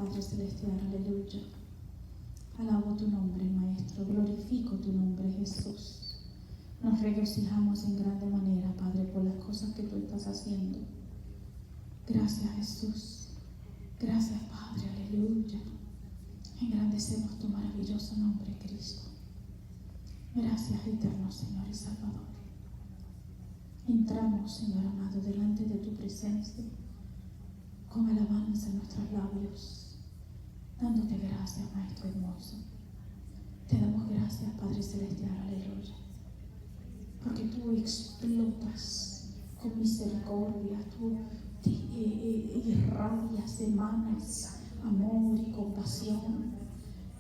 Padre Celestial, aleluya. Alabo tu nombre, Maestro, glorifico tu nombre, Jesús. Nos regocijamos en grande manera, Padre, por las cosas que tú estás haciendo. Gracias, Jesús. Gracias, Padre, aleluya. Engrandecemos tu maravilloso nombre, Cristo. Gracias, eterno Señor y Salvador. Entramos, Señor amado, delante de tu presencia, con alabanza en nuestros labios, dándote gracias, Maestro hermoso. Te damos gracias, Padre Celestial, aleluya, porque tú explotas con misericordia, tú irradias, emanas amor y compasión.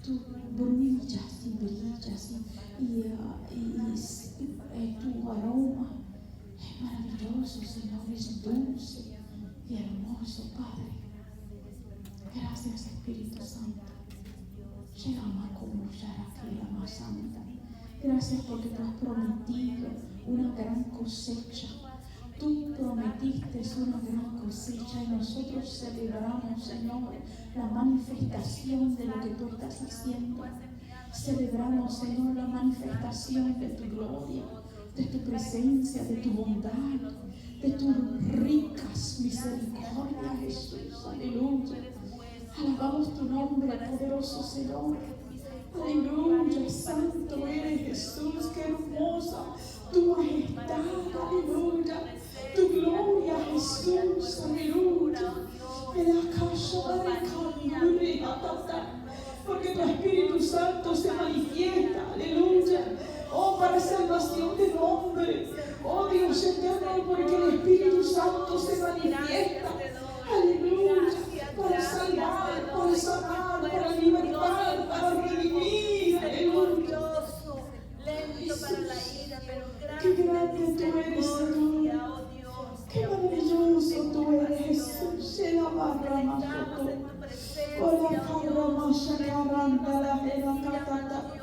Tú brillas y tu aroma es maravilloso, Señor, es dulce y hermoso, Padre. Gracias, Espíritu Santo. Gracias porque tú has prometido una gran cosecha. Tú prometiste una gran cosecha y nosotros celebramos, Señor, la manifestación de lo que tú estás haciendo. Celebramos, Señor, la manifestación de tu gloria, de tu presencia, de tu bondad, de tus ricas misericordias, Jesús. Aleluya. Alabamos tu nombre, poderoso Señor. Aleluya, santo eres, Jesús. Qué hermosa tu majestad. Aleluya. Tu gloria, Jesús. Aleluya. Porque tu Espíritu Santo se manifiesta. Aleluya. Oh, para salvación del hombre. Oh, Dios eterno, porque el Espíritu Santo se manifiesta. Aleluya. Para salvar, para sanar, para libertar, para redimir. Aleluya. Lento para la ira, pero Qué grande tú eres, Señor. oh Dios. Qué maravilloso tú eres, Jesús. Se la barra más Estamos en tu presencia, Hola, carra más caranda la jera catata.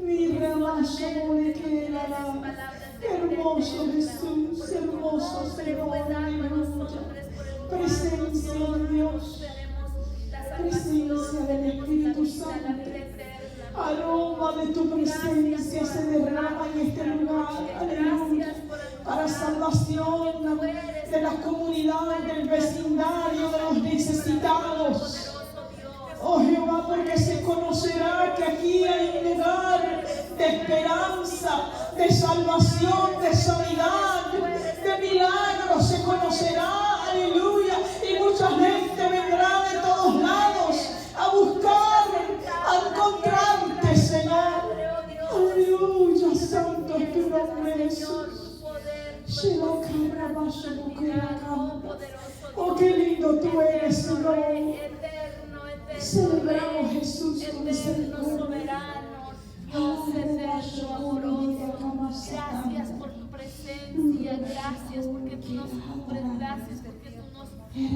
Mi ramazo mole que la. Hermoso Jesús, hermoso Señor, aleluya. Presencia de Dios, presencia del Espíritu Santo. Aroma de tu presencia se derrama en este lugar, aleluya, para salvación de la comunidad, del vecindario, de los necesitados. Oh Jehová, porque se conocerá que aquí hay un lugar de esperanza, de salvación, de sanidad, de milagros. Se conocerá, aleluya, y mucha gente vendrá de todos lados a buscar, a encontrarte, Señor. Aleluya, santo es tu nombre, Jesús. Oh, qué lindo tú eres, Señor. Celebramos, Jesús, tu misericordia. Gracias por tu presencia, gracias porque tú nos cubres, gracias porque tú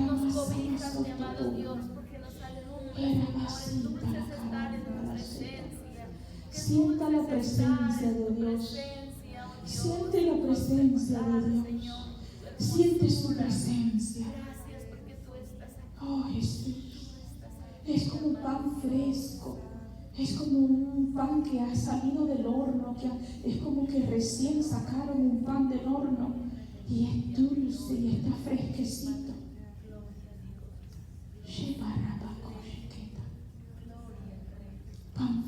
nos cobijas, mi amado Dios, porque nos alumbras, Señor, tú puedes estar en tu presencia. Sienta la presencia de Dios. Siente la presencia de Dios. Siente su presencia. Gracias porque tú estás aquí. Oh, Jesús. Es como un pan fresco. Es como un pan que ha salido del horno, es como que recién sacaron un pan del horno y es dulce y está fresquecito. Pan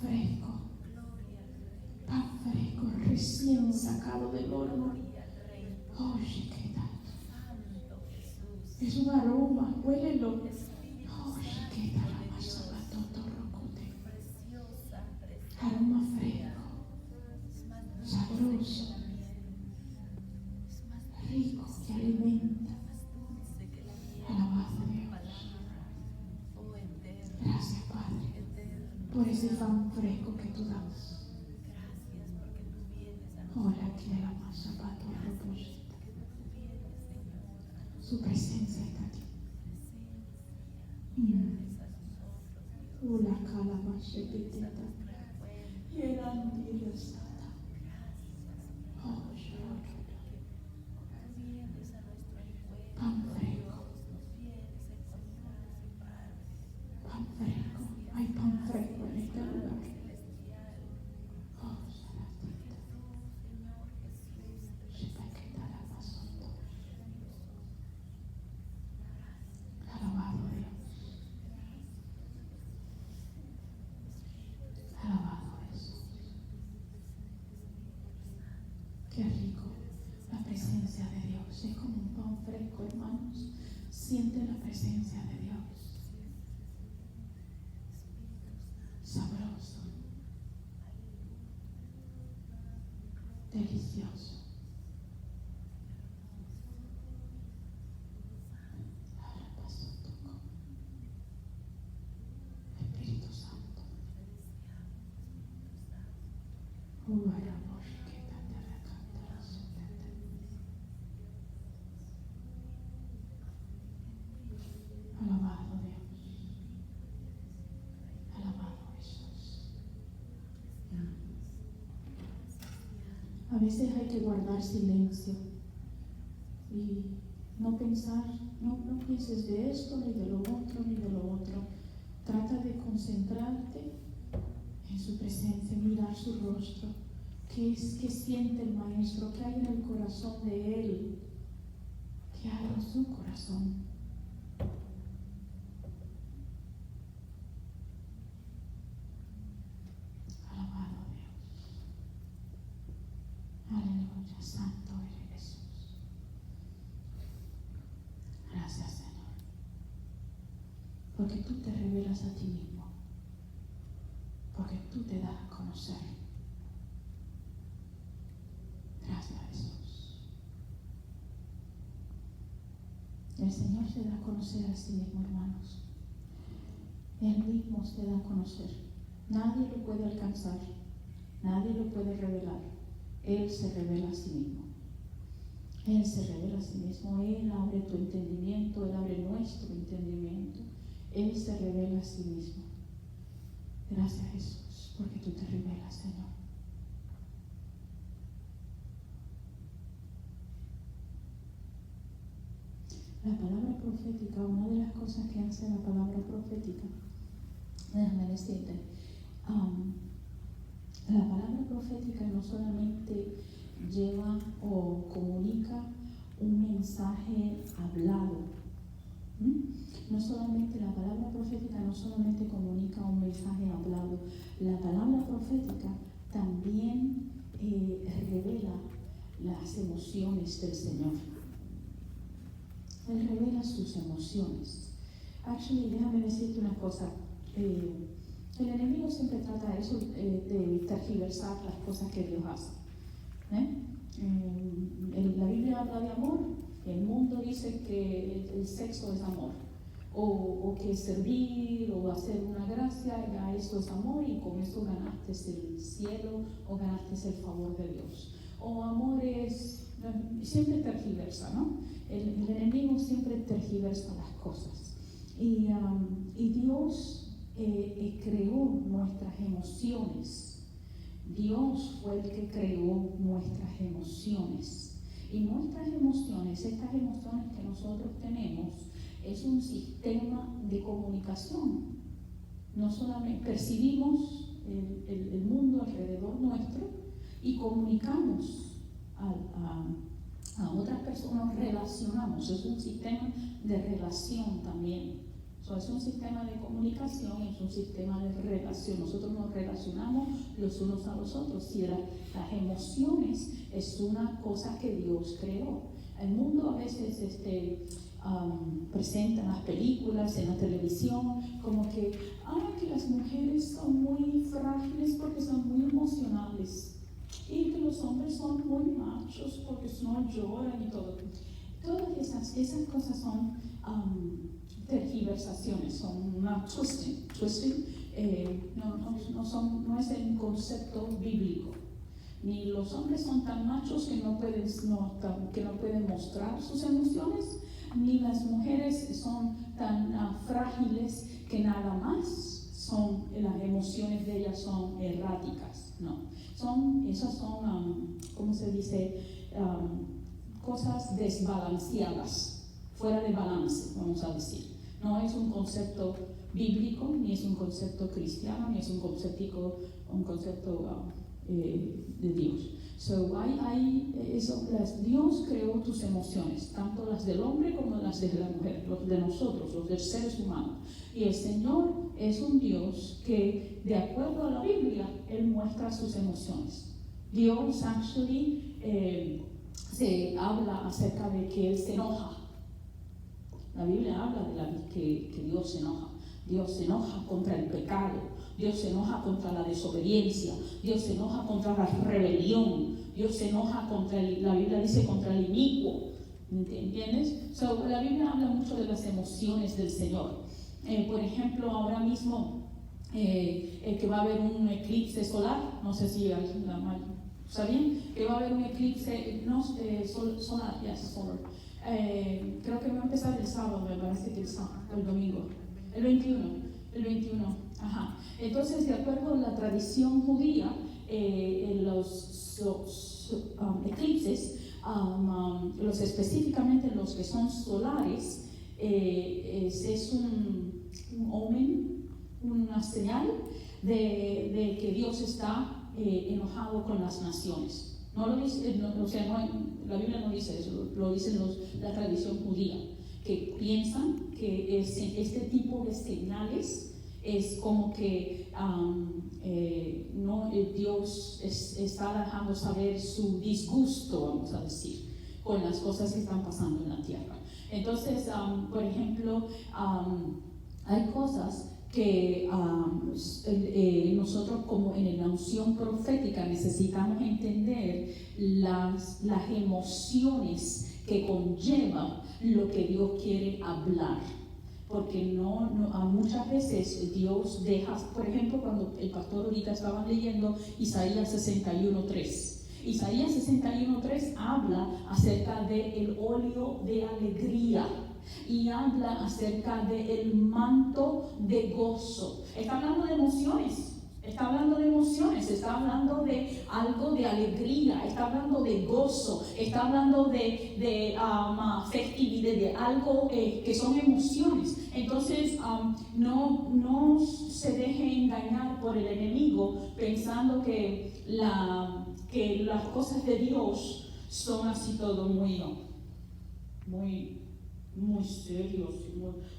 fresco, recién sacado del horno. Oh, chiquita. Es un aroma, huélelo. Oh, chiquita, la masa aroma fresco, sabroso, rico, que alimenta. Alabado Dios. Gracias, Padre, por ese pan fresco que tú das. Hola, que la masa pato reposita. Su presencia está aquí. Hola, calabaza petita. Pan fresco, Hay pan fresco en este lugar. Oh, alabado Dios. Alabado Jesús. Qué rico la presencia de Dios. Es como un pan fresco, hermanos. Siente la presencia de Dios. Sabroso. Delicioso. Ahora pasó todo. Espíritu Santo. Alabado Dios. Alabado Jesús. A veces hay que guardar silencio y no pensar, no pienses de esto, ni de lo otro, ni de lo otro. Trata de concentrarte en su presencia, mirar su rostro. ¿Qué siente el Maestro? ¿Qué hay en el corazón de Él? ¿Qué hay en su corazón? Alabado Dios. Aleluya, santo eres Jesús. Gracias, Señor. Porque tú te revelas a ti mismo. Porque tú te das a conocer. Gracias, Jesús. El Señor se da a conocer a sí mismo, hermanos. Él mismo se da a conocer. Nadie lo puede alcanzar. Nadie lo puede revelar. Él se revela a sí mismo. Él se revela a sí mismo. Él abre tu entendimiento. Él abre nuestro entendimiento. Él se revela a sí mismo. Gracias, Jesús, porque tú te revelas, Señor. La palabra profética, una de las cosas que hace la palabra profética, déjame decirte, la palabra profética no solamente lleva o comunica un mensaje hablado. No solamente la palabra profética no solamente comunica un mensaje hablado, la palabra profética también revela las emociones del Señor. Él revela sus emociones. Actually, déjame decirte una cosa. El enemigo siempre trata eso de tergiversar las cosas que Dios hace. La Biblia habla de amor. El mundo dice que el sexo es amor. O que servir o hacer una gracia, ya eso es amor y con eso ganaste el cielo o ganaste el favor de Dios. O amor es, siempre tergiversa, ¿no? El enemigo siempre tergiversa las cosas. Y Dios creó nuestras emociones. Dios fue el que creó nuestras emociones. Y nuestras emociones, estas emociones que nosotros tenemos, es un sistema de comunicación. No solamente percibimos el mundo alrededor nuestro y comunicamos a otras personas, relacionamos. Es un sistema de relación también. Es un sistema de comunicación, es un sistema de relación. Nosotros nos relacionamos los unos a los otros. Si las emociones es una cosa que Dios creó. El mundo a veces presenta en las películas, en la televisión, como que las mujeres son muy frágiles porque son muy emocionales y que los hombres son muy machos porque no lloran y todo. Todas esas cosas son tergiversaciones, son una twisting. No es el concepto bíblico. Ni los hombres son tan machos que no pueden mostrar sus emociones, ni las mujeres son tan frágiles que nada más las emociones de ellas son erráticas. No, esas son, ¿cómo se dice? Cosas desbalanceadas, fuera de balance, vamos a decir. No es un concepto bíblico, ni es un concepto cristiano, ni es un concepto de Dios. Dios creó tus emociones, tanto las del hombre como las de la mujer, los de nosotros, los de seres humanos. Y el Señor es un Dios que, de acuerdo a la Biblia, Él muestra sus emociones. Dios se habla acerca de que Él se enoja. La Biblia habla de que Dios se enoja. Dios se enoja contra el pecado. Dios se enoja contra la desobediencia. Dios se enoja contra la rebelión. Dios se enoja la Biblia dice contra el inicuo. ¿Entiendes? La Biblia habla mucho de las emociones del Señor. Por ejemplo, ahora mismo que va a haber un eclipse solar. No sé si ¿sabían? Que va a haber un eclipse solar. Creo que va a empezar el sábado, me parece que el domingo. El 21. Ajá. Entonces, de acuerdo a la tradición judía, los eclipses, específicamente los que son solares, es un omen, una señal de que Dios está enojado con las naciones. No lo dice, la Biblia no dice eso, lo dice la tradición judía, que piensan que este tipo de señales es como que Dios está dejando saber su disgusto, vamos a decir, con las cosas que están pasando en la tierra. Entonces, por ejemplo, hay cosas que nosotros como en la unción profética necesitamos entender las emociones que conlleva lo que Dios quiere hablar, porque muchas veces Dios deja, por ejemplo, cuando el pastor ahorita estaba leyendo Isaías 61:3. Isaías 61:3 habla acerca del óleo de alegría y habla acerca del manto de gozo. Está hablando de emociones. Está hablando de algo de alegría, está hablando de gozo, está hablando de festividad, de algo que son emociones. Entonces, no se deje engañar por el enemigo pensando que las cosas de Dios son así todo muy serios.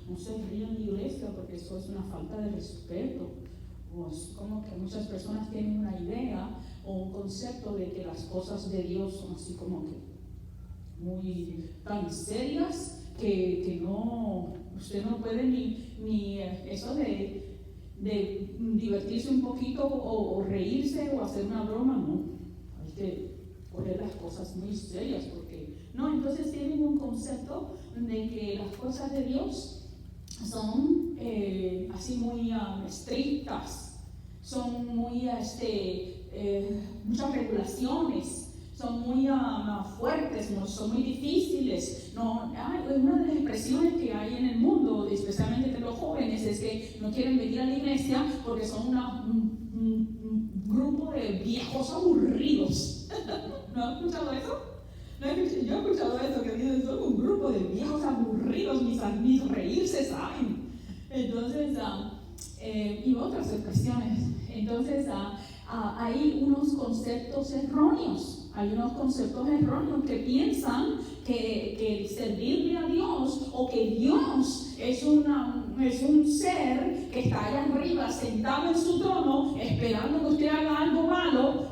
No se rían en la iglesia porque eso es una falta de respeto. Pues como que muchas personas tienen una idea o un concepto de que las cosas de Dios son así como que muy tan serias que usted no puede ni eso de divertirse un poquito o reírse o hacer una broma. No, hay que poner las cosas muy serias entonces tienen un concepto de que las cosas de Dios son así muy estrictas, son muy muchas regulaciones, son muy fuertes, son muy difíciles. Una de las expresiones que hay en el mundo, especialmente entre los jóvenes, es que no quieren venir a la iglesia porque son un grupo de viejos aburridos. ¿No has escuchado eso? Yo he escuchado eso, que dicen, son un grupo de viejos aburridos, ni reírse saben. Entonces, y otras expresiones. Entonces, hay unos conceptos erróneos. Hay unos conceptos erróneos que piensan que servirle a Dios o que Dios es un ser que está allá arriba, sentado en su trono, esperando que usted haga algo malo.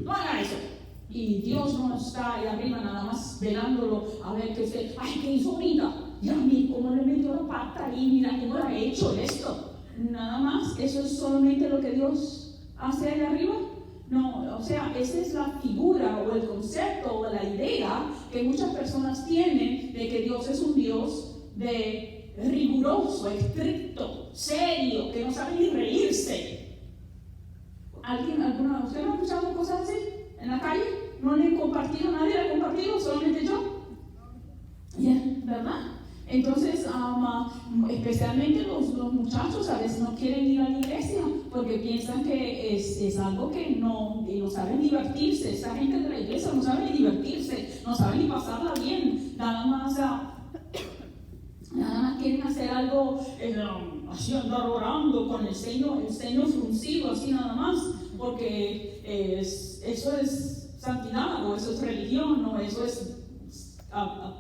No haga eso. Y Dios no está ahí arriba nada más velándolo a ver qué usted, ¿qué hizo ahorita? Ya, mira cómo le metió la pata ahí, mira cómo lo ha hecho esto. Nada más, eso es solamente lo que Dios hace ahí arriba. No, esa es la figura o el concepto o la idea que muchas personas tienen de que Dios es un Dios riguroso, estricto, serio, que no sabe ni reírse. ¿Usted no ha escuchado cosas así en la calle? ¿No le han compartido? ¿Nadie le ha compartido? ¿Solamente yo? ¿Verdad? Entonces, especialmente los muchachos a veces no quieren ir a la iglesia porque piensan que es algo que no saben divertirse. Esa gente de la iglesia no sabe ni divertirse, no sabe ni pasarla bien, nada más quieren hacer algo, así andar orando con el ceño fruncido, así nada más, porque eso es santidad, o eso es religión, o eso es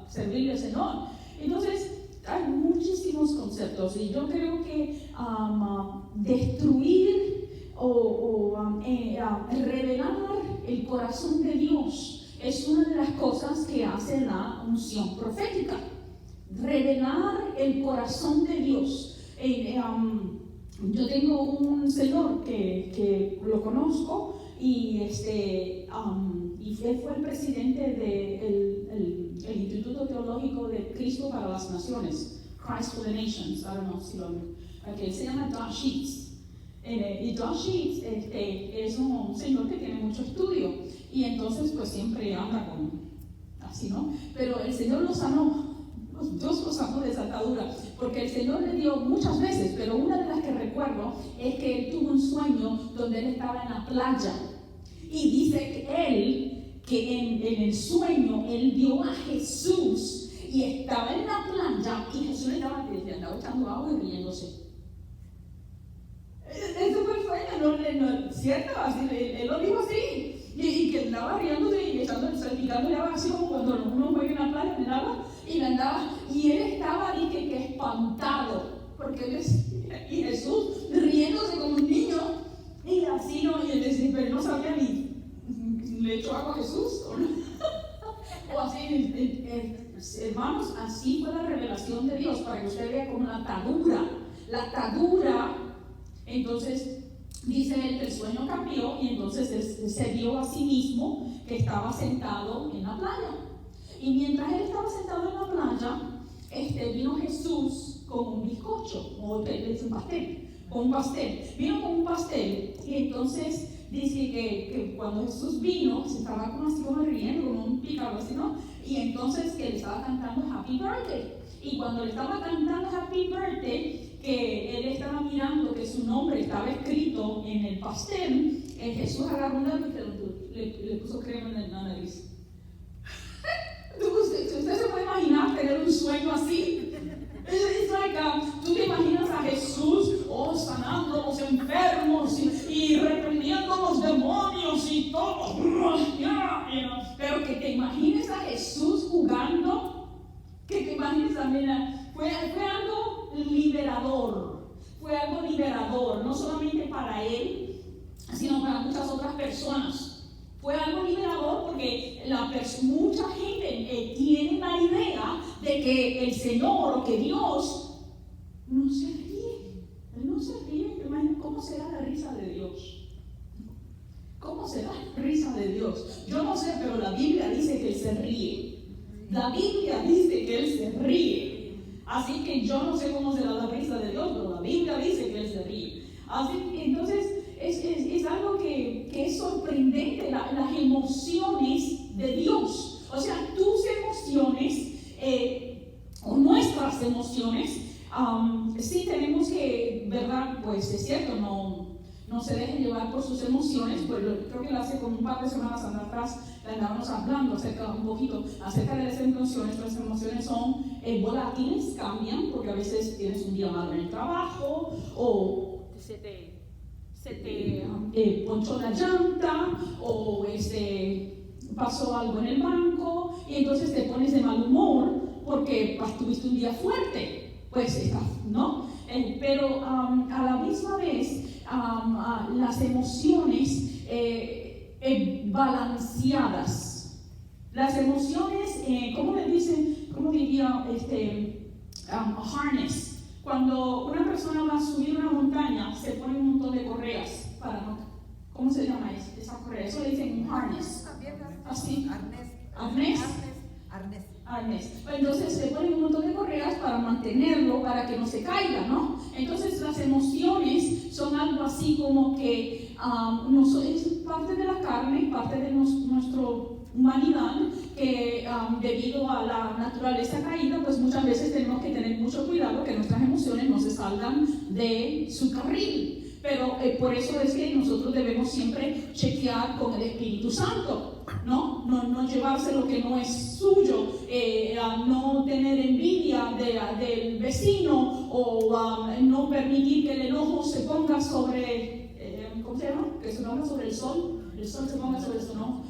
servirle al Señor. Entonces, hay muchísimos conceptos, y yo creo que destruir o revelar el corazón de Dios es una de las cosas que hace la unción profética. Revelar el corazón de Dios. Yo tengo un señor que lo conozco, y él fue el presidente del Instituto Teológico de Cristo para las Naciones, Christ for the Nations. I don't know si él se llama Don Sheets. Y Don Sheets es un señor que tiene mucho estudio, y entonces pues siempre anda así, ¿no? Pero el Señor lo sanó. Dios lo sacó de esa atadura, porque el Señor le dio muchas veces, pero una de las que recuerdo es que él tuvo un sueño donde él estaba en la playa, y dice que en el sueño él vio a Jesús, y estaba en la playa, y Jesús le andaba echando agua y riéndose. Eso fue el sueño, ¿cierto? Así, él lo dijo así. Y que andaba riéndose y salpicándole agua, así como cuando uno juega en la playa, en el agua, y él estaba que espantado, porque y Jesús riéndose como un niño, y así no, y él decía, pero no sabía ni, ¿le echó agua a Jesús o no? O así, hermanos, así fue la revelación de Dios, para que usted vea como la atadura, entonces. Dice él que el sueño cambió, y entonces él se vio a sí mismo que estaba sentado en la playa. Y mientras él estaba sentado en la playa, vino Jesús con un bizcocho, o un pastel. Vino con un pastel, y entonces dice que cuando Jesús vino, se estaba como riendo, como un pícaro así, ¿no? Y entonces que le estaba cantando Happy Birthday. Y cuando le estaba cantando Happy Birthday, que él estaba mirando que su nombre estaba escrito en el pastel, Jesús agarró un dedo y le puso crema en la nariz. ¿Usted se puede imaginar tener un sueño así? Es like, tú te imaginas a Jesús sanando a los enfermos y reprendiendo a los demonios y todo, pero que te imagines a Jesús jugando, que te imagines también, fue algo liberador, no solamente para él, sino para muchas otras personas. Fue algo liberador porque mucha gente tiene la idea de que el Señor o que Dios no se ríe. Él no se ríe. Imagínate cómo será la risa de Dios. ¿Cómo será la risa de Dios? Yo no sé, pero la Biblia dice que Él se ríe. La Biblia dice que Él se ríe. Así que yo no sé cómo será la risa de Dios, pero la Biblia dice que Él se ríe. Así que entonces es algo que es sorprendente, las emociones de Dios. O sea, tus emociones o nuestras emociones, sí tenemos que, ¿verdad? Pues es cierto, no se dejen llevar por sus emociones. Pues creo que hace como un par de semanas atrás le andábamos hablando un poquito acerca de las emociones. Las emociones son volátiles, cambian, porque a veces tienes un día malo en el trabajo, o se te ponchó la llanta, o pasó algo en el banco, y entonces te pones de mal humor porque tuviste un día fuerte, pues ¿no? Pero a la misma vez las emociones balanceadas, las emociones, ¿cómo diría harness? Cuando una persona va a subir una montaña, se pone un montón de correas para no, ¿cómo se llama esa correa? Eso le dicen un harness. Así. Arnés. Entonces se ponen un montón de correas para mantenerlo, para que no se caiga, ¿no? Entonces las emociones son algo así como que es parte de la carne, parte de nuestra humanidad, que debido a la naturaleza caída, pues muchas veces tenemos que tener mucho cuidado que nuestras emociones no se salgan de su carril. Pero por eso es que nosotros debemos siempre chequear con el Espíritu Santo, no llevarse lo que no es suyo, no tener envidia del vecino, o no permitir que el enojo se ponga sobre, ¿cómo se llama? Que se ponga sobre el sol se ponga sobre su enojo.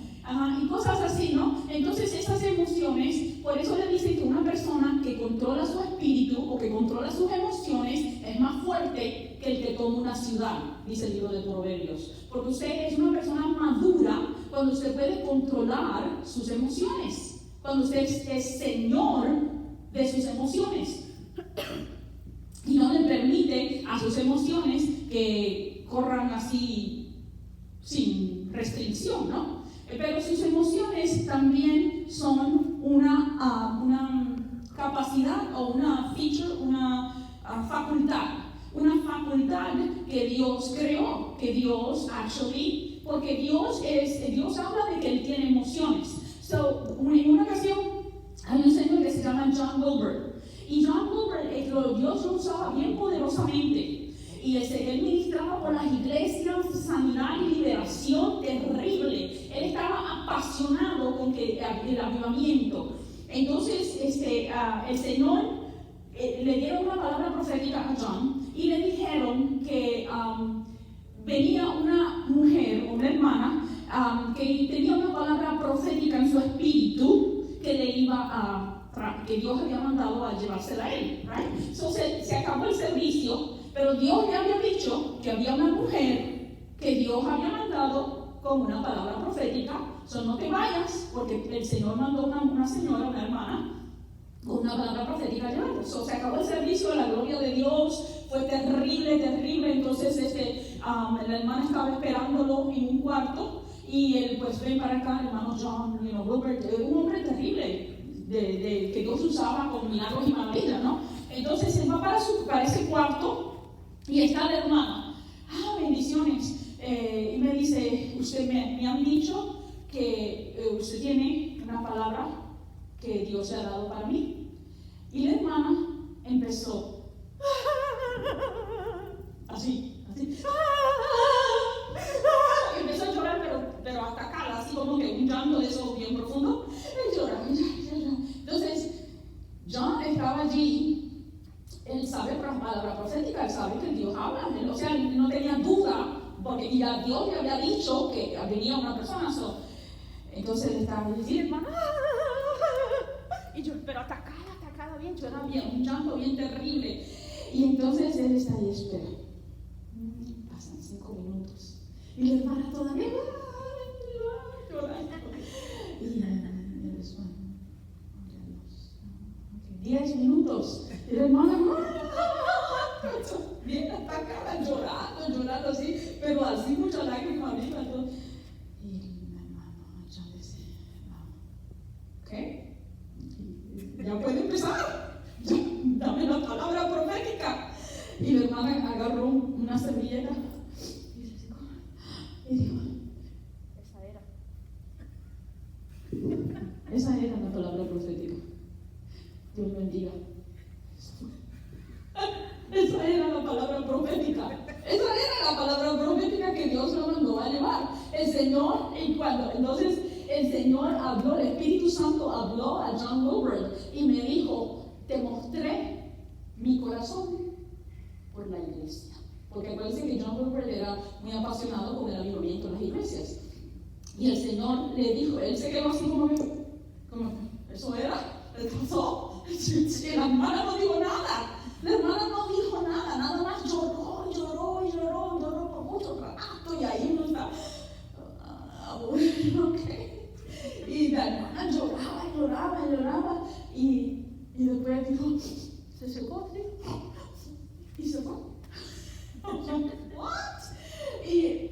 Y cosas así, ¿no? Entonces esas emociones, por eso le dicen que una persona que controla su espíritu o que controla sus emociones es más fuerte que el que toma una ciudad, dice el libro de Proverbios. Porque usted es una persona madura cuando usted puede controlar sus emociones, cuando usted es señor de sus emociones y no le permite a sus emociones que corran así sin restricción, ¿no? Pero sus emociones también son una capacidad o una feature, una facultad que Dios creó, que Dios porque Dios habla de que Él tiene emociones. En una ocasión hay un señor que se llama John Wilbur, y John Wilbur, Dios lo usaba bien poderosamente. Y él ministraba por las iglesias sanidad y liberación terrible. Él estaba apasionado con el avivamiento. Entonces, el Señor le dieron una palabra profética a John y le dijeron que venía una mujer, una hermana, que tenía una palabra profética en su espíritu que Dios había mandado a llevársela a él. Right? So, se acabó el servicio. Pero Dios le había dicho que había una mujer que Dios había mandado con una palabra profética. No te vayas, porque el Señor mandó una señora, una hermana, con una palabra profética llevando. Se acabó el servicio, la gloria de Dios fue terrible. Entonces la hermana estaba esperándolo en un cuarto y él pues ven para acá, el hermano John, Robert, un hombre terrible que Dios usaba con milagros y maravillas, ¿no? Entonces él va para ese cuarto. Y está la hermana, bendiciones, y me dice, usted me han dicho que usted tiene una palabra que Dios le ha dado para mí. Y la hermana empezó, así, empezó a llorar, pero hasta acá, así como que un llanto de eso bien profundo, y llora. Entonces, John estaba allí. Él sabe palabra profética, él sabe que Dios habla, él no tenía duda, porque ya Dios le había dicho que venía una persona. Entonces él estaba diciendo, y yo, pero atacada bien, lloraba bien, un llanto bien terrible. Y entonces él está ahí, espera. Pasan 5 minutos. Y la hermana todavía llorando. Y él es 10 minutos. Y la hermana bien atacada, llorando así, pero así mucha lágrima arriba. Y la hermana ya dice, ¿ok? Ya puede empezar. Dame la palabra profética. Y la hermana agarró una servilleta y dijo, esa era la palabra profética. Dios bendiga. Esa era la palabra profética. Esa era la palabra profética que Dios lo mandó a llevar. El Señor, entonces el Señor habló, el Espíritu Santo habló a John Wilbur y me dijo, te mostré mi corazón por la iglesia. Porque acuérdense que John Wilbur era muy apasionado con el avivamiento en las iglesias. Y el Señor le dijo, él se quedó así como eso era, le pasó. La hermana no dijo nada. La hermana no dijo nada más lloró por mucho rato. Y ahí uno está, okay. Y la hermana lloraba. Y después dijo, se secó, ¿sí? Y se fue. What? Y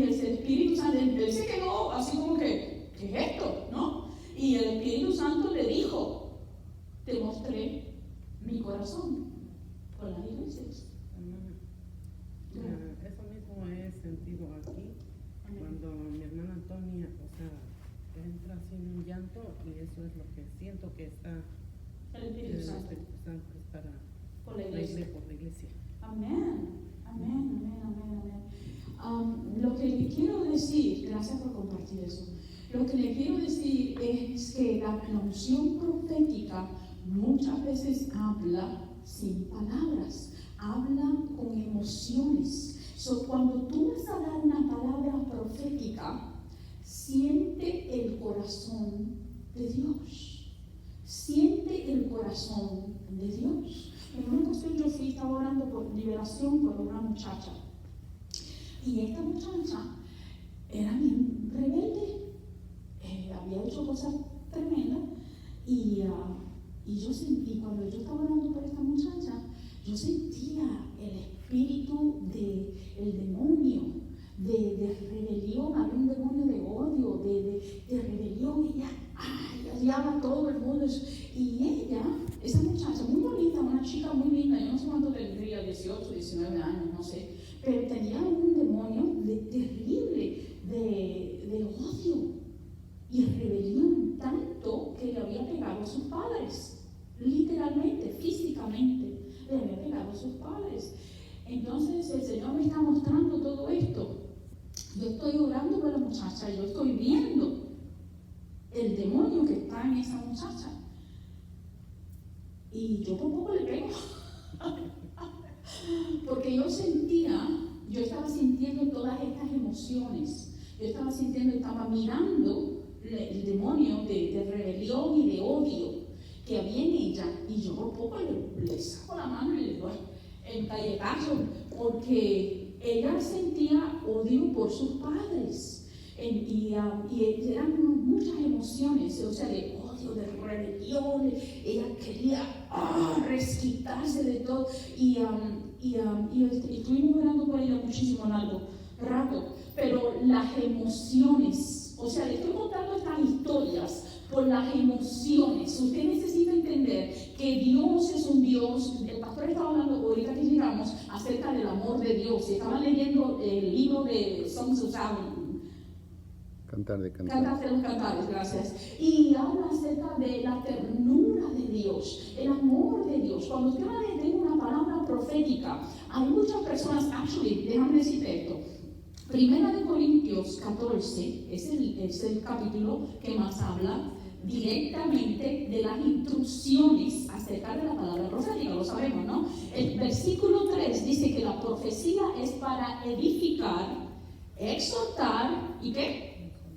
el Espíritu Santo, él se quedó así como que, ¿qué es esto? ¿No? Y el Espíritu Santo le dijo, te mostré mi corazón por las iglesias. Eso mismo he sentido aquí. Cuando mi hermana Antonia, entra sin un llanto, y eso es lo que siento que está El Espíritu Santo es para por la iglesia. Por la iglesia. Amén. decir, gracias por compartir eso, lo que le quiero decir es que la unción profética muchas veces habla sin palabras, habla con emociones. So, cuando tú vas a dar una palabra profética, siente el corazón de Dios. Siente el corazón de Dios. En una ocasión yo estaba orando por liberación por una muchacha. Y esta muchacha era bien rebelde. Había hecho cosas tremendas. Y yo sentí, cuando yo estaba orando por esta muchacha, yo sentía el espíritu del demonio, de rebelión. Había un demonio de odio, de rebelión. Ella odiaba a todo el mundo. Y ella, esa muchacha, muy bonita, una chica muy linda, yo no sé cuánto tendría, 18, 19 años, no sé, pero tenía un demonio terrible de odio y rebelión, tanto que le había pegado a sus padres, literalmente, físicamente, le había pegado a sus padres. Entonces el Señor me está mostrando todo esto. Yo estoy orando por la muchacha, yo estoy viendo el demonio que está en esa muchacha. Y yo por poco le pego. Porque yo estaba sintiendo todas estas emociones. Yo estaba mirando el demonio de rebelión y de odio que había en ella. Y yo por poco le saco la mano y le doy el galletazo, porque ella sentía odio por sus padres. Y eran muchas emociones, o sea, de odio, de rebelión. Ella quería resquitarse de todo. Y estuvimos orando por ella muchísimo rato. Pero las emociones, o sea, le estoy contando estas historias por las emociones. Usted necesita entender que Dios es un Dios. El pastor estaba hablando ahorita que llegamos acerca del amor de Dios. Estaban leyendo el libro de Songs of Solomon. Cantar de los Cantares, gracias. Y habla acerca de la ternura de Dios, el amor de Dios. Cuando usted va a leer una palabra profética, hay muchas personas, déjame decirte esto. Primera de Corintios 14 es el capítulo que más habla directamente de las instrucciones acerca de la palabra profética, lo sabemos, ¿no? El versículo 3 dice que la profecía es para edificar, exhortar y ¿qué?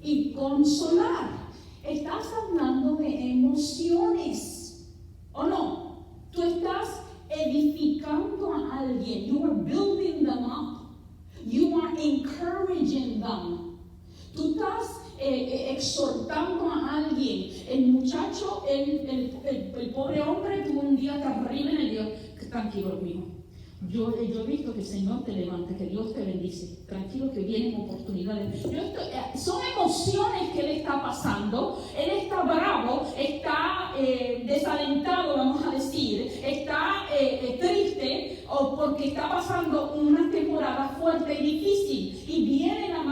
Y consolar. Estás hablando de emociones, ¿o no? Tú estás edificando a alguien. You are building them up. You are encouraging them. Tú estás exhortando a alguien. El muchacho, el pobre hombre tuvo un día terrible en el día. Tranquilo, amigo. Yo he visto que el Señor te levanta, que Dios te bendice. Tranquilo, que vienen oportunidades. Son emociones que él está pasando. Él está bravo, está desalentado, vamos a decir. Está triste porque está pasando una temporada fuerte y difícil. Y viene la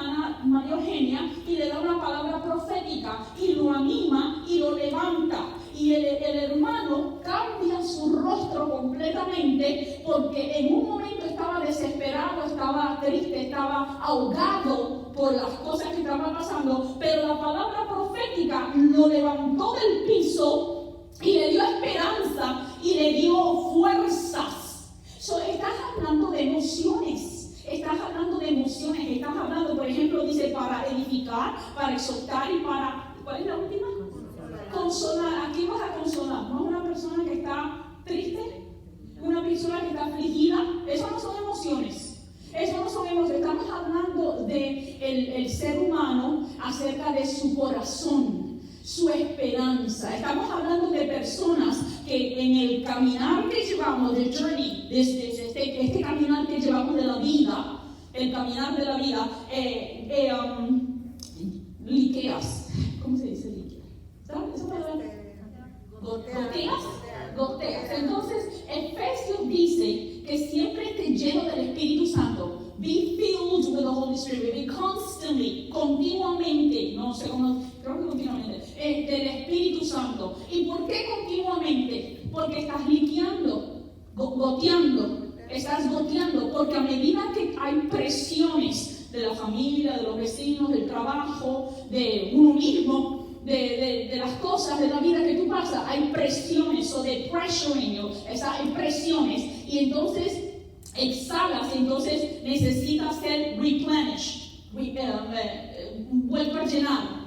María Eugenia y le da una palabra profética y lo anima y lo levanta. Y el hermano cambia su rostro completamente, porque en un momento estaba desesperado, estaba triste, estaba ahogado por las cosas que estaban pasando, pero la palabra profética lo levantó del piso y le dio esperanza y le dio fuerzas. Estás hablando de emociones. Estás hablando, por ejemplo, dice para edificar, para exhortar y para, ¿cuál es la última? Consolar. Aquí vas a consolar, no una persona que está triste, una persona que está afligida. Eso no son emociones. Estamos hablando de el ser humano acerca de su corazón, su esperanza. Estamos hablando de personas que en el caminar que llevamos, the journey, este caminar que llevamos de la vida, el caminar de la vida, liqueas. ¿Cómo se dice liqueas? Goteas. Entonces, Efesios dice que siempre esté lleno del Espíritu Santo. Be filled with the Holy Spirit. Be constantly, continuamente, no sé cómo, creo que continuamente, del Espíritu Santo. ¿Y por qué continuamente? Porque estás goteando. Estás goteando, porque a medida que hay presiones, de la familia, de los vecinos, del trabajo, de uno mismo, de las cosas de la vida que tú pasas. Hay presiones, o de pressuring you, hay presiones, y entonces exhalas, entonces necesitas ser replenished, vuelve a llenar.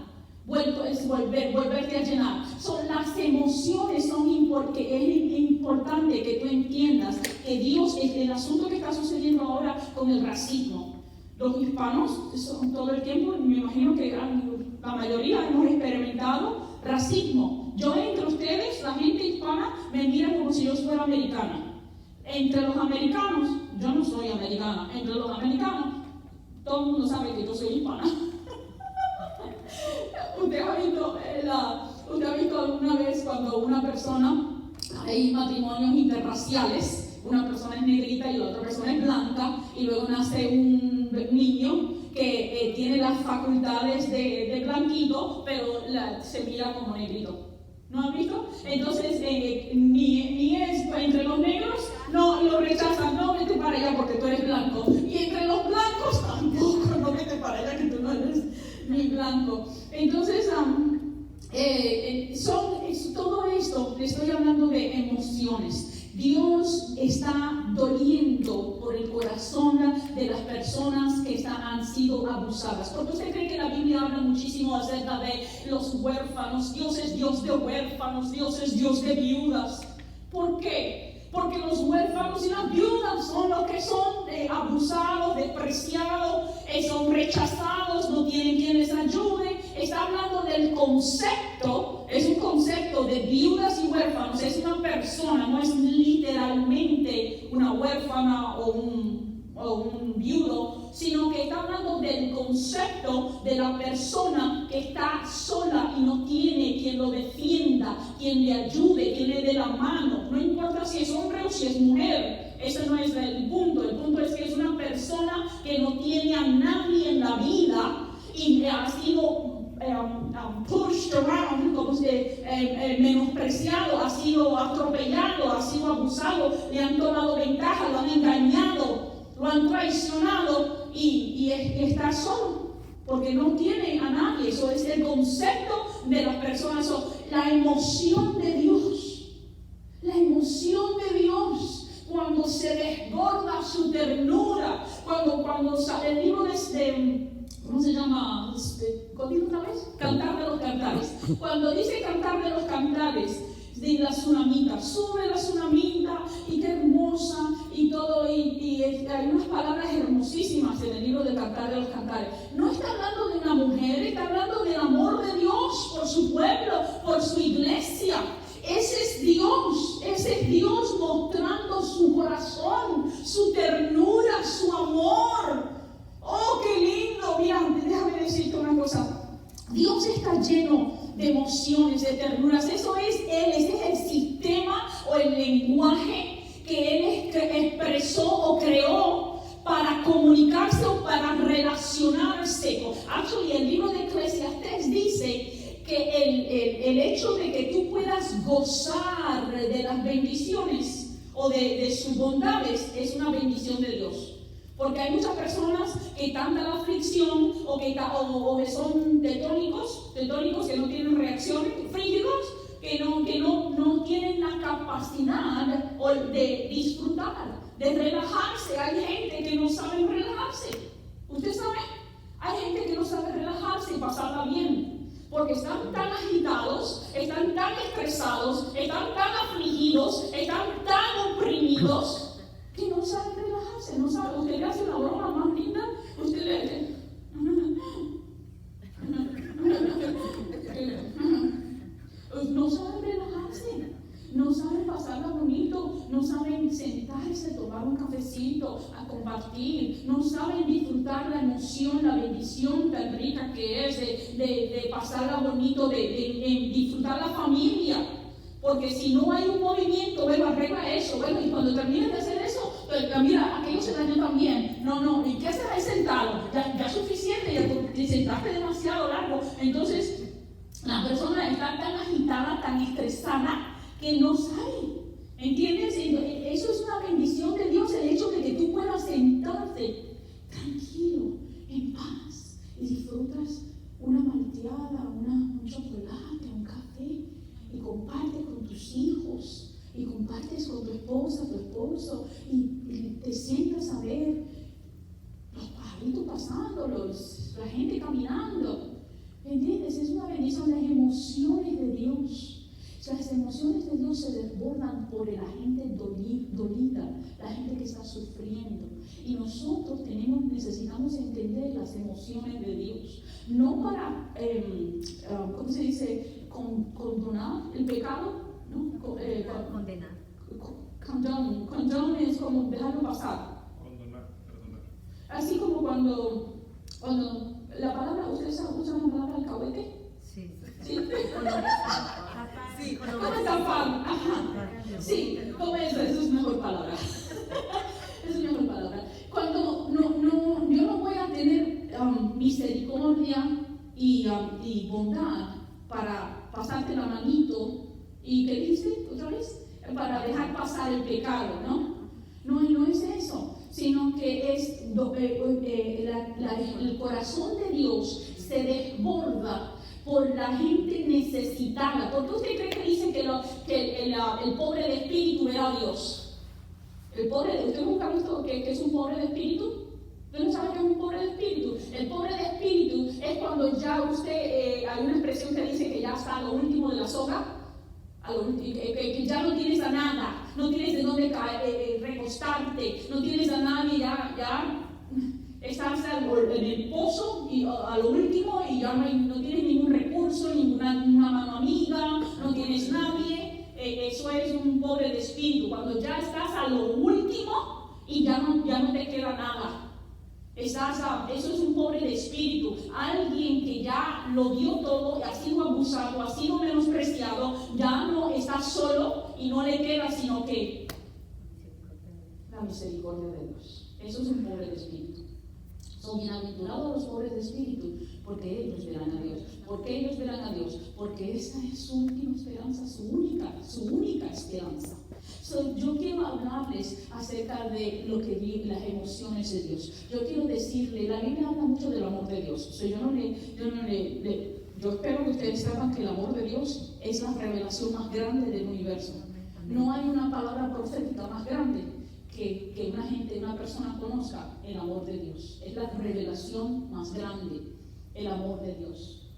Volverte a llenar. Las emociones son importantes. Es importante que tú entiendas que Dios es el asunto que está sucediendo ahora con el racismo. Los hispanos todo el tiempo, me imagino que la mayoría hemos experimentado racismo. Yo entre ustedes, la gente hispana, me mira como si yo fuera americana. Entre los americanos, yo no soy americana. Entre los americanos, todo el mundo sabe que yo soy hispana. Usted ha visto alguna vez cuando una persona, hay matrimonios interraciales, una persona es negrita y la otra persona es blanca, y luego nace un niño que tiene las facultades de blanquito, pero se mira como negrito. ¿No han visto? Entonces, ni es entre los negros, no lo rechazan, no vete para allá porque tú eres blanco. Y entre los blancos tampoco, no vete para allá que tú no eres ni blanco. Entonces, todo esto, le estoy hablando de emociones. Dios está doliendo por el corazón de las personas que han sido abusadas. Porque usted cree que la Biblia habla muchísimo acerca de los huérfanos. Dios es Dios de huérfanos, Dios es Dios de viudas. ¿Por qué? Porque los huérfanos y las viudas son los que son abusados, despreciados, son rechazados, no tienen quien les ayude. Está hablando del concepto, es un concepto de viudas y huérfanos. Es una persona, no es literalmente una huérfana o un viudo, sino que está hablando del concepto de la persona que está sola y no tiene quien lo defienda, quien le ayude, quien le dé la mano. No importa si es hombre o si es mujer, ese no es el punto. El punto es que es una persona que no tiene a nadie en la vida y ha sido pushed around, como menospreciado, ha sido atropellado, ha sido abusado, le han tomado ventaja, lo han engañado, lo han traicionado y está solo porque no tiene a nadie. Eso es el concepto de las personas. La emoción de Dios, cuando se desborda su ternura, cuando sale el libro de ¿cómo se llama? ¿Contigo otra vez? Cantar de los Cantares. Cuando dice Cantar de los Cantares, de la tsunamita, sube la tsunamita y qué hermosa y todo, y hay unas palabras hermosísimas en el libro de Cantar de los Cantares. No está hablando de una mujer, está hablando del amor de Dios por su pueblo, por su iglesia. Ese es Dios mostrando su corazón, su ternura, su amor. ¡Oh, qué lindo! Mira, déjame decirte una cosa. Dios está lleno de emociones, de ternuras. Eso es Él, ese es el sistema o el lenguaje que Él expresó o creó para comunicarse o para relacionarse. Actually, el libro de Eclesiastés dice que el hecho de que tú puedas gozar de las bendiciones o de sus bondades es una bendición de Dios. Porque hay muchas personas que tanta la aflicción o que son tetónicos que no tienen reacciones, frígidos, que no tienen la capacidad de disfrutar, de relajarse. Hay gente que no sabe relajarse. ¿Usted sabe? Hay gente que no sabe relajarse y pasarla bien. Porque están tan agitados, están tan estresados, están tan afligidos, están tan oprimidos, que no saben relajarse, no saben. Usted le hace una broma más linda, usted le no saben relajarse, no saben pasarla bonito, no saben sentarse, tomar un cafecito, a compartir, no saben disfrutar la emoción, la bendición tan rica que es de pasarla bonito, de disfrutar la familia. Porque si no hay un movimiento, bueno, arregla eso, bueno, y cuando termines de hacer eso, pues, mira, aquello se dañó también. No, ¿y qué haces ahí sentado? Ya es suficiente, ya te sentaste demasiado largo. Entonces, la persona está tan agitada, tan estresada, que no sabe. ¿Entiendes? Eso es una bendición de Dios, el hecho de que tú puedas sentarte tranquilo en abrazándolos, la gente caminando. ¿Entiendes? Es una bendición. Las emociones de Dios. Las emociones de Dios se desbordan por la gente dolida, la gente que está sufriendo. Y nosotros necesitamos entender las emociones de Dios. No para, ¿cómo se dice? Condonar el pecado, ¿no? Condenar. Condone es como dejarlo pasar. Perdonar. Así como cuando la palabra, ¿ustedes usan la palabra alcahuete? Sí. ¿Sí? Sí. ¿Cómo es afán? Ajá. Sí, ¿cómo es? Esa es mejor palabra. Esa es mejor palabra. Cuando yo no voy a tener misericordia y bondad para pasarte la manito y ¿qué dice otra vez? Para dejar pasar el pecado, ¿no? No es eso, sino que es el corazón de Dios se desborda por la gente necesitada. ¿Por qué usted cree que dicen que el pobre de espíritu era Dios? ¿Usted nunca ha visto que es un pobre de espíritu? ¿Usted no sabe que es un pobre de espíritu? El pobre de espíritu es cuando ya usted, hay una expresión que dice que ya está a lo último de la soga, que ya no tienes a nada, no tienes de dónde recostarte, no tienes a nadie, ya estás en el pozo y a lo último y ya no tienes ningún recurso, ninguna mano amiga, no tienes nadie. Eso es un pobre de espíritu, cuando ya estás a lo último y ya no te queda nada. Eso es un pobre de espíritu, alguien que ya lo dio todo, ha sido abusado, ha sido menospreciado, ya no está solo y no le queda sino que la misericordia de Dios. Eso es un pobre de espíritu. Son bienaventurados los pobres de espíritu, porque ellos verán a Dios. ¿Por qué ellos verán a Dios? Porque esa es su última esperanza, su única esperanza. Yo quiero hablarles acerca de lo que vi, las emociones de Dios. Yo quiero decirle, la Biblia habla mucho del amor de Dios. Yo espero que ustedes sepan que el amor de Dios es la revelación más grande del universo. No hay una palabra profética más grande que una persona conozca el amor de Dios. Es la revelación más grande, el amor de Dios.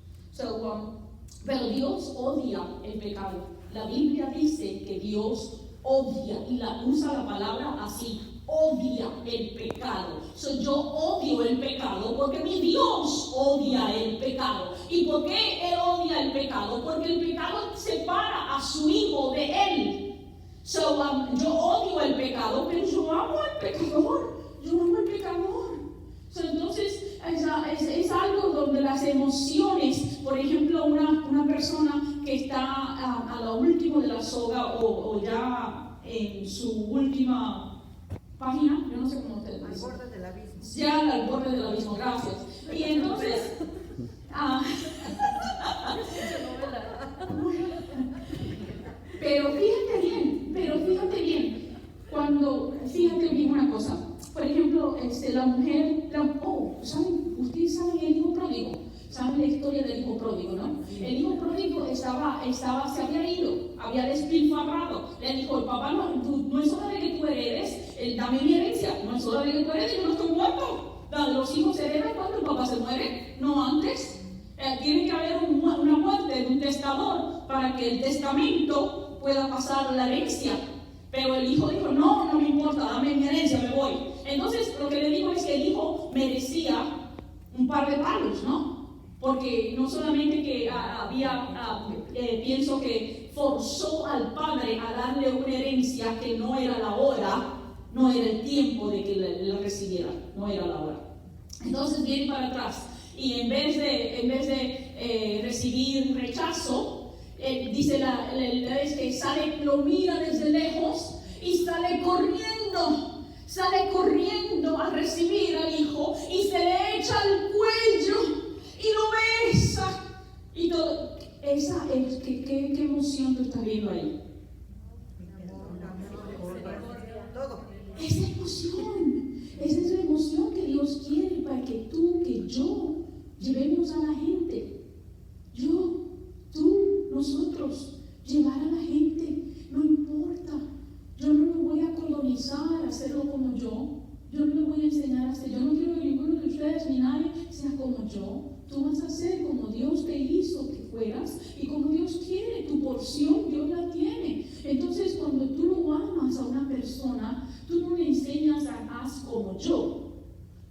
Pero Dios odia el pecado. La Biblia dice que Dios odia, y usa la palabra así, odia el pecado. Yo odio el pecado porque mi Dios odia el pecado. ¿Y por qué Él odia el pecado? Porque el pecado separa a su hijo de Él. Yo odio el pecado, pero yo amo al pecador. Yo amo al pecador. Entonces, es algo donde las emociones, por ejemplo, una persona que está a lo último de la soga o ya en su última página, yo no sé cómo ustedes dicen. Al borde del abismo. Ya al borde del abismo, gracias. Y entonces, pero fíjate bien, fíjate bien una cosa. Por ejemplo, la mujer, ustedes saben el hijo pródigo, saben la historia del hijo pródigo, ¿no? El hijo pródigo se había ido, había despilfarrado. Le dijo, el papá, no es hora de que tú heredes, dame mi herencia, no es hora de que tú heredes, yo no estoy muerto. Los hijos se heredan cuando el papá se muere, no antes. Tiene que haber una muerte de un testador para que el testamento pueda pasar la herencia. Pero el hijo dijo, no me importa, dame mi herencia, me voy. Entonces, lo que le digo es que el hijo merecía un par de palos, ¿no? Porque no solamente que pienso que forzó al padre a darle una herencia que no era la hora, no era el tiempo de que la recibiera, no era la hora. Entonces viene para atrás y en vez de recibir rechazo, dice la vez que lo mira desde lejos y sale corriendo a recibir al hijo y se le echa al cuello y lo besa y todo. ¿Qué emoción tú estás viendo ahí? Esa es la emoción que Dios quiere para que tú, que yo llevemos a la gente. Nosotros, llevar a la gente, no importa. Yo no me voy a colonizar a hacerlo como yo. Yo no me voy a enseñar a hacer. Yo no quiero que ninguno de ustedes ni nadie como yo, tú vas a ser como Dios te hizo que fueras y como Dios quiere, tu porción Dios la tiene. Entonces cuando tú lo amas a una persona, tú no le enseñas a haz como yo,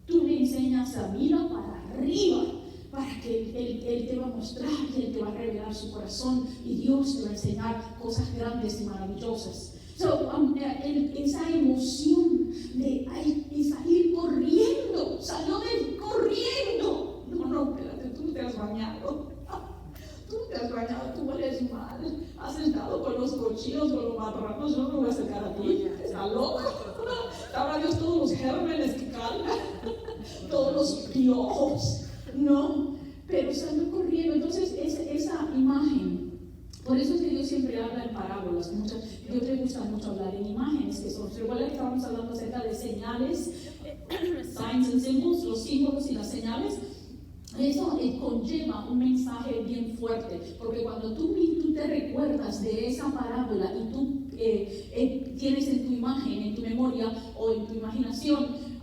tú le enseñas a mira para arriba, para que él te va a mostrar y Él te va a revelar su corazón y Dios te va a enseñar cosas grandes y maravillosas. Esa emoción de salir corriendo, corriendo. No, espérate, tú te has bañado. Tú te has bañado, tú hueles mal. Has estado con los cochinos, con los marranos. Yo no me voy a acercar a ti. Está loco. Sabrá Dios todos los gérmenes que cargan, todos los piojos. No, pero salió corriendo. Entonces, esa imagen. Por eso es que Dios siempre habla en parábolas. Dios le gusta mucho hablar en imágenes. Recuerda que estábamos hablando acerca de señales, signs and symbols, los símbolos y las señales. Eso conlleva un mensaje bien fuerte, porque cuando tú te recuerdas de esa parábola y tú tienes en tu imagen, en tu memoria o en tu imaginación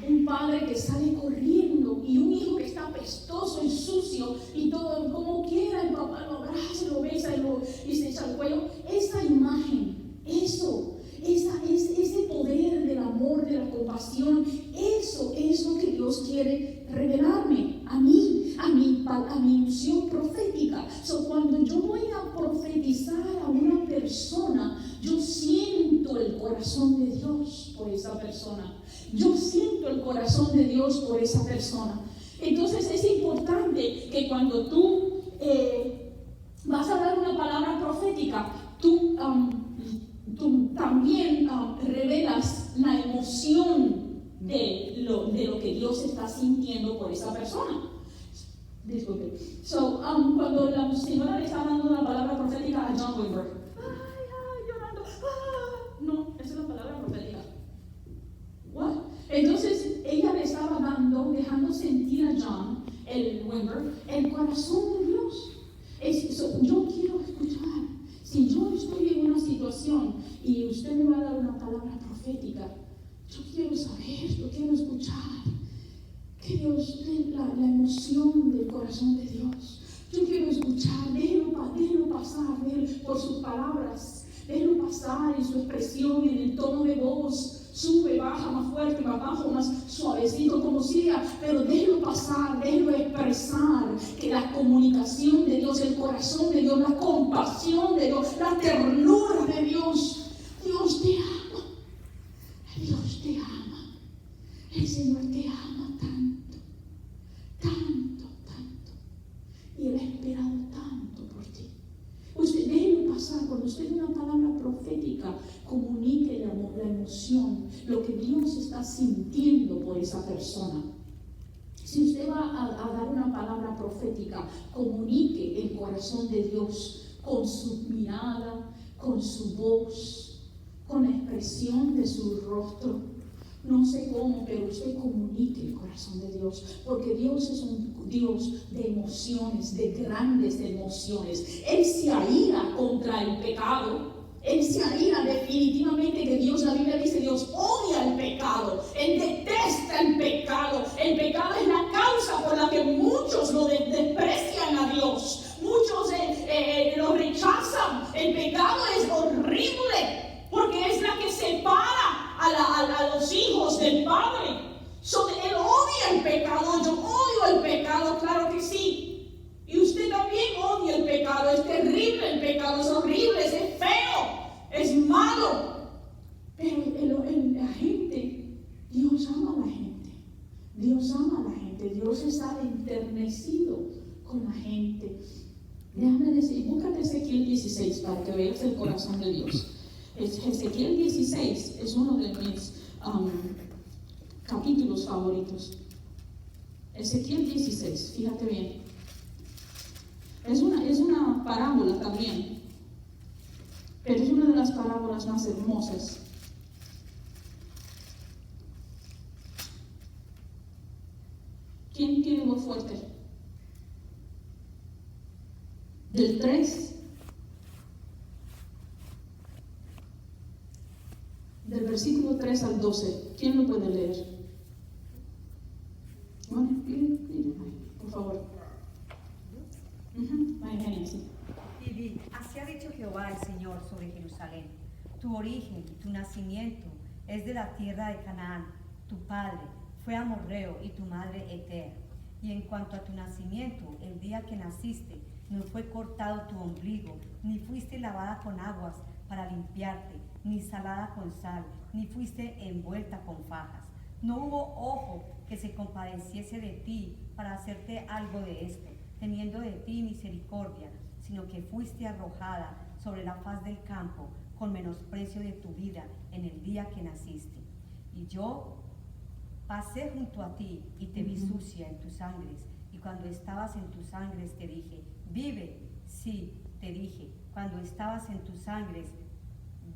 un padre que sale corriendo y un hijo que está apestoso y sucio y todo, como quiera, el papá lo abraza, lo besa y se echa el cuello, esa imagen, ese poder del amor, de la compasión, eso es lo que Dios quiere revelarme a mí, a mi unción profética. Cuando yo voy a profetizar a una persona, yo siento el corazón de Dios por esa persona. Yo siento el corazón de Dios por esa persona. Entonces es importante que cuando tú vas a dar una palabra profética, tú también revelas la emoción de lo que Dios está sintiendo por esa persona. Disculpe. Cuando la señora le estaba dando la palabra profética a John Wimber, llorando, no, esa es la palabra profética. What? Entonces ella le estaba dejando sentir a John, el Wimber, el corazón de Dios. Yo quiero escuchar. Si yo estoy en una situación y usted me va a dar una palabra profética, yo quiero saber, yo quiero escuchar que Dios dé la emoción del corazón de Dios. Yo quiero escuchar, déjelo pasar por sus palabras, déjelo pasar en su expresión, en el tono de voz. Sube, baja, más fuerte, más bajo, más suavecito, como sea, pero déjelo pasar, déjelo expresar que la comunicación de Dios, el corazón de Dios, la compasión de Dios, la ternura de Dios, Dios te ama, Dios te ama, el Señor te ama tanto, tanto, tanto, y Él ha esperado tanto por ti. Usted déjelo pasar, cuando usted dé una palabra profética, comunique la emoción, lo que Dios está sintiendo por esa persona. Si usted va a dar una palabra profética, comunique el corazón de Dios con su mirada, con su voz, con la expresión de su rostro. No sé cómo, pero usted comunique el corazón de Dios, porque Dios es un Dios de emociones, de grandes emociones. Él se aira contra el pecado. Él se aira definitivamente, que Dios, la Biblia dice, Dios odia el pecado, Él detesta el pecado. El pecado es la causa por la que muchos lo desprecian a Dios, muchos lo rechazan. El pecado es horrible porque es la que separa a los hijos del Padre. Él odia el pecado. Yo odio el pecado, claro que sí. Y usted también odia el pecado. Es terrible el pecado, es horrible, es feo, es malo. Pero la gente, Dios ama a la gente. Dios ama a la gente. Dios está enternecido con la gente. Déjame decir, búscate Ezequiel 16 para que veas el corazón de Dios. Ezequiel 16 es uno de mis capítulos favoritos. Ezequiel 16, fíjate bien. Es una parábola también, pero es una de las parábolas más hermosas. ¿Quién tiene voz fuerte? Del 3, del versículo 3 al 12. ¿Quién lo puede leer? Bueno, favor. María Eugenia, sí. Y vi, así ha dicho Jehová el Señor sobre Jerusalén. Tu origen, tu nacimiento es de la tierra de Canaán. Tu padre fue amorreo y tu madre Eter. Y en cuanto a tu nacimiento, el día que naciste, no fue cortado tu ombligo, ni fuiste lavada con aguas para limpiarte, ni salada con sal, ni fuiste envuelta con fajas. No hubo ojo que se compadeciese de ti para hacerte algo de esto, teniendo de ti misericordia, sino que fuiste arrojada sobre la faz del campo con menosprecio de tu vida en el día que naciste. Y yo pasé junto a ti y te vi sucia en tus sangres, y cuando estabas en tus sangres te dije, vive. Sí, te dije, cuando estabas en tus sangres,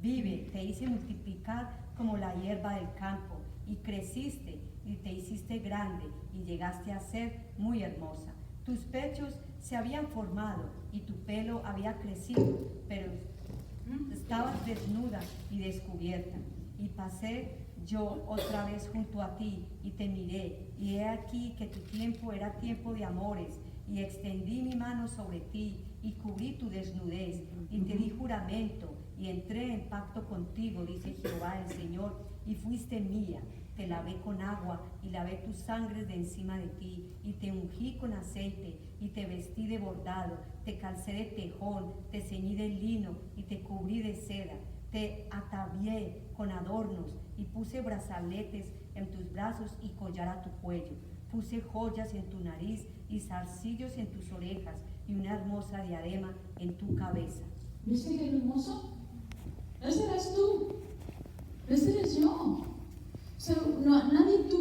vive. Te hice multiplicar como la hierba del campo, y creciste y te hiciste grande, y llegaste a ser muy hermosa. Tus pechos se habían formado y tu pelo había crecido, pero estabas desnuda y descubierta. Y pasé yo otra vez junto a ti y te miré, y he aquí que tu tiempo era tiempo de amores, y extendí mi mano sobre ti y cubrí tu desnudez, y te di juramento y entré en pacto contigo, dice Jehová el Señor, y fuiste mía. Te lavé con agua y lavé tus sangres de encima de ti, y te ungí con aceite y te vestí de bordado, te calcé de tejón, te ceñí de lino y te cubrí de seda, te atavié con adornos y puse brazaletes en tus brazos y collar a tu cuello, puse joyas en tu nariz y zarcillos en tus orejas y una hermosa diadema en tu cabeza. ¿Viste qué hermoso? Ese eres tú. Ese eres yo. O sea, nadie tuvo